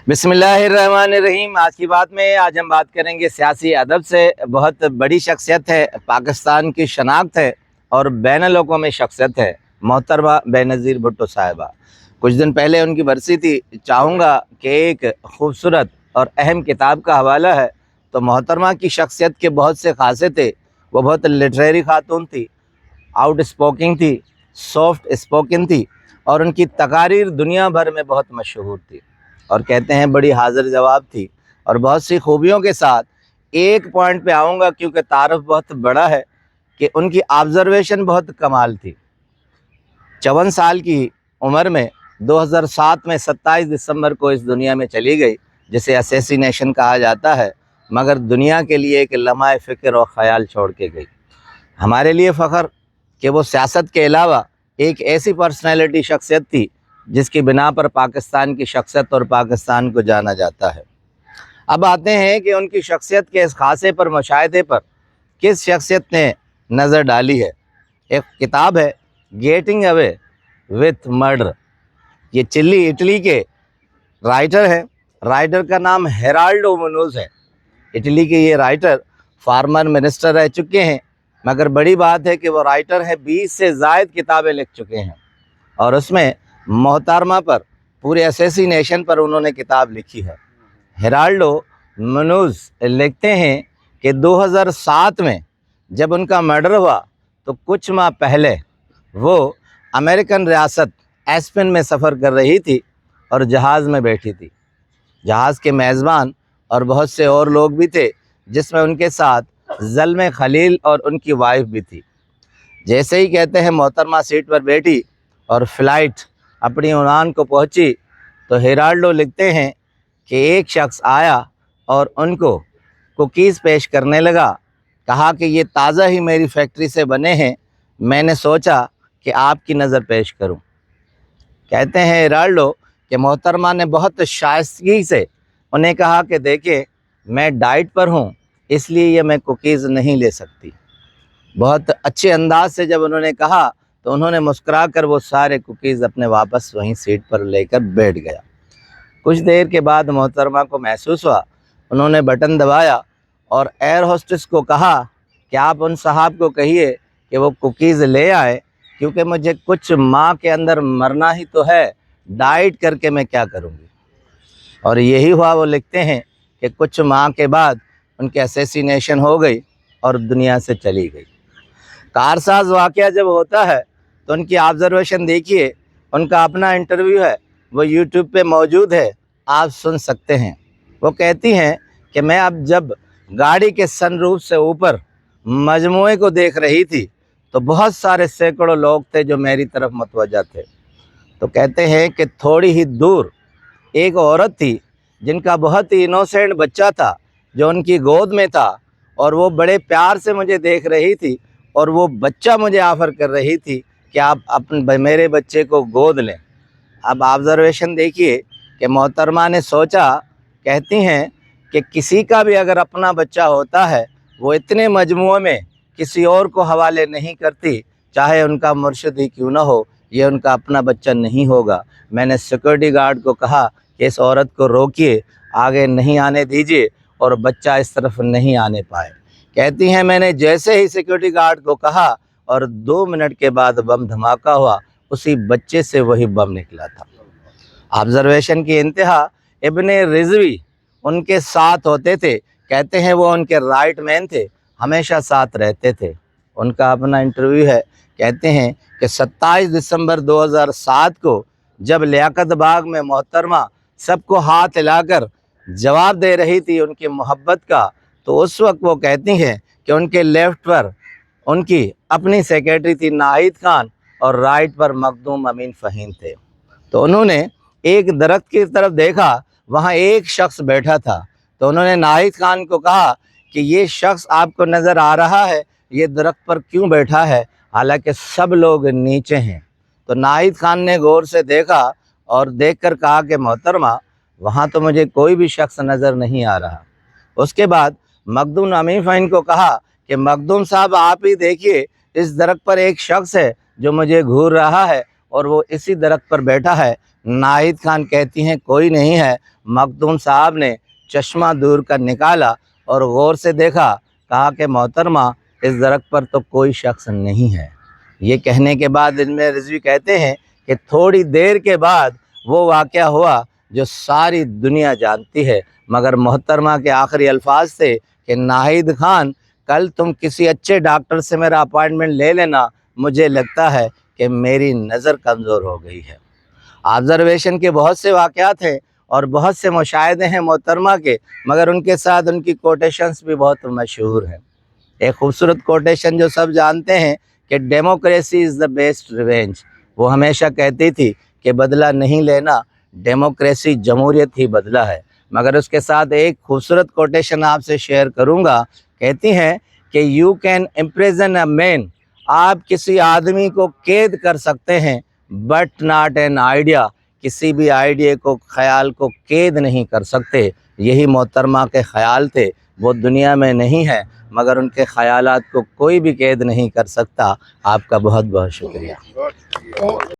बिस्मिल्लाहिर्रहमानिर्रहीम। आज की बात में आज हम बात करेंगे सियासी अदब से। बहुत बड़ी शख्सियत है, पाकिस्तान की शनाख्त है और बैन-उल-अक़वामी शख्सियत है, मोहतरमा बेनज़ीर भुट्टो साहिबा। कुछ दिन पहले उनकी बरसी थी। चाहूँगा कि एक खूबसूरत और अहम किताब का हवाला है। तो मोहतरमा की शख्सियत के बहुत से खासे थे। वो बहुत लिटरेरी खातून थी, आउट स्पोकिंग थी, सॉफ्ट स्पोकन थी और उनकी तकारीर दुनिया भर में बहुत मशहूर थी और कहते हैं बड़ी हाजिर जवाब थी और बहुत सी खूबियों के साथ। एक पॉइंट पे आऊँगा क्योंकि तारुफ बहुत बड़ा है कि उनकी ऑब्जर्वेशन बहुत कमाल थी। 54 साल की उम्र में 2007 में 27 दिसंबर को इस दुनिया में चली गई, जिसे असैसिनेशन कहा जाता है, मगर दुनिया के लिए एक लम्हा फ़िक्र और ख़याल छोड़ के गई। हमारे लिए फ़ख्र कि वो सियासत के अलावा एक ऐसी पर्सनैलिटी शख्सियत थी जिसकी बिना पर पाकिस्तान की शख्सियत और पाकिस्तान को जाना जाता है। अब आते हैं कि उनकी शख्सियत के इस खासे पर, मुशाहिदे पर किस शख्सियत ने नज़र डाली है। एक किताब है गेटिंग अवे विथ मर्डर। ये चिली इटली के राइटर हैं। राइटर का नाम हेराल्डो मुनोज है। इटली के ये राइटर फार्मर मिनिस्टर रह चुके हैं, मगर बड़ी बात है कि वो राइटर हैं, 20 से ज़ायद किताबें लिख चुके हैं और उसमें मोहतरमा पर, पूरे असैसिनेशन पर उन्होंने किताब लिखी है। हेराल्डो मुनोज लिखते हैं कि 2007 में जब उनका मर्डर हुआ तो कुछ माह पहले वो अमेरिकन रियासत एस्पेन में सफ़र कर रही थी और जहाज़ में बैठी थी। जहाज़ के मेज़बान और बहुत से और लोग भी थे, जिसमें उनके साथ ज़ल्मे खलील और उनकी वाइफ भी थी। जैसे ही कहते हैं मोहतरमा सीट पर बैठी और फ़्लाइट अपनी उड़ान को पहुंची तो हेराल्डो लिखते हैं कि एक शख्स आया और उनको कुकीज़ पेश करने लगा। कहा कि ये ताज़ा ही मेरी फैक्ट्री से बने हैं, मैंने सोचा कि आपकी नज़र पेश करूं। कहते हैं हेराल्डो कि मोहतरमा ने बहुत शाइस्तगी से उन्हें कहा कि देखिए, मैं डाइट पर हूँ, इसलिए ये मैं कुकीज़ नहीं ले सकती। बहुत अच्छे अंदाज से जब उन्होंने कहा तो उन्होंने मुस्कुरा कर वो सारे कुकीज़ अपने वापस वहीं सीट पर लेकर बैठ गया। कुछ देर के बाद मोहतरमा को महसूस हुआ, उन्होंने बटन दबाया और एयर होस्टेस को कहा कि आप उन साहब को कहिए कि वो कुकीज़ ले आए, क्योंकि मुझे कुछ माह के अंदर मरना ही तो है, डाइट करके मैं क्या करूँगी। और यही हुआ। वो लिखते हैं कि कुछ माह के बाद उनके असैसिनेशन हो गई और दुनिया से चली गई। कारसाज वाक़या जब होता है तो उनकी ऑब्ज़र्वेशन देखिए। उनका अपना इंटरव्यू है, वो यूट्यूब पे मौजूद है, आप सुन सकते हैं। वो कहती हैं कि मैं अब जब गाड़ी के सनरूफ से ऊपर मजमूए को देख रही थी तो बहुत सारे सैकड़ों लोग थे जो मेरी तरफ मुतवज्जा थे। तो कहते हैं कि थोड़ी ही दूर एक औरत थी जिनका बहुत ही इनोसेंट बच्चा था जो उनकी गोद में था और वो बड़े प्यार से मुझे देख रही थी और वो बच्चा मुझे ऑफ़र कर रही थी कि आप मेरे बच्चे को गोद लें। अब ऑब्ज़र्वेशन देखिए कि मोहतरमा ने सोचा, कहती हैं कि किसी का भी अगर अपना बच्चा होता है, वो इतने मजमूए में किसी और को हवाले नहीं करती, चाहे उनका मुर्शिद ही क्यों ना हो, ये उनका अपना बच्चा नहीं होगा। मैंने सिक्योरिटी गार्ड को कहा कि इस औरत को रोकिए, आगे नहीं आने दीजिए और बच्चा इस तरफ नहीं आने पाए। कहती हैं मैंने जैसे ही सिक्योरिटी गार्ड को कहा और 2 मिनट के बाद बम धमाका हुआ, उसी बच्चे से वही बम निकला था। ऑब्ज़र्वेशन की इंतहा। इब्ने रिज़वी उनके साथ होते थे। कहते हैं वो उनके राइट मैन थे, हमेशा साथ रहते थे। उनका अपना इंटरव्यू है। कहते हैं कि 27 दिसंबर 2007 को जब लियाकत बाग में मोहतरमा सबको हाथ हिलाकर जवाब दे रही थी उनकी मोहब्बत का, तो उस वक्त वो कहती हैं कि उनके लेफ़्ट पर उनकी अपनी सेक्रेटरी थी नाहिद खान और राइट पर मखदूम अमीन फ़हीम थे। तो उन्होंने एक दरख्त की तरफ देखा, वहाँ एक शख्स बैठा था। तो उन्होंने नाहिद खान को कहा कि ये शख्स आपको नज़र आ रहा है, ये दरख्त पर क्यों बैठा है, हालांकि सब लोग नीचे हैं। तो नाहिद खान ने गौर से देखा और देखकर कहा कि मोहतरमा, वहाँ तो मुझे कोई भी शख्स नज़र नहीं आ रहा। उसके बाद मखदूम अमीन फ़हीम को कहा कि मखदूम साहब, आप ही देखिए, इस दरख्त पर एक शख्स है जो मुझे घूर रहा है। اور وہ اسی درخت پر بیٹھا ہے۔ ناہید خان کہتی ہیں کوئی نہیں ہے۔ مخدوم صاحب نے چشمہ دور کر نکالا اور غور سے دیکھا، کہا کہ محترمہ اس درخت پر تو کوئی شخص نہیں ہے۔ یہ کہنے کے بعد علم رضوی کہتے ہیں کہ تھوڑی دیر کے بعد وہ واقعہ ہوا جو ساری دنیا جانتی ہے، مگر محترمہ کے آخری الفاظ تھے کہ ناہید خان کل تم کسی اچھے ڈاکٹر سے میرا اپائنٹمنٹ لے لینا، مجھے لگتا ہے کہ میری نظر کمزور ہو گئی ہے۔ آبزرویشن کے بہت سے واقعات ہیں اور بہت سے مشاہدے ہیں محترمہ کے، مگر ان کے ساتھ ان کی کوٹیشنز بھی بہت مشہور ہیں۔ ایک خوبصورت کوٹیشن جو سب جانتے ہیں کہ democracy is the best revenge. وہ ہمیشہ کہتی تھی کہ بدلہ نہیں لینا، ڈیموکریسی جمہوریت ہی بدلہ ہے۔ مگر اس کے ساتھ ایک خوبصورت کوٹیشن آپ سے شیئر کروں گا۔ کہتی ہیں کہ یو کین امپریزن اے مین، آپ کسی آدمی کو قید کر سکتے ہیں، بٹ ناٹ این آئیڈیا، کسی بھی آئیڈیا کو، خیال کو قید نہیں کر سکتے۔ یہی محترمہ کے خیال تھے۔ وہ دنیا میں نہیں ہے مگر ان کے خیالات کو کوئی بھی قید نہیں کر سکتا۔ آپ کا بہت بہت شکریہ۔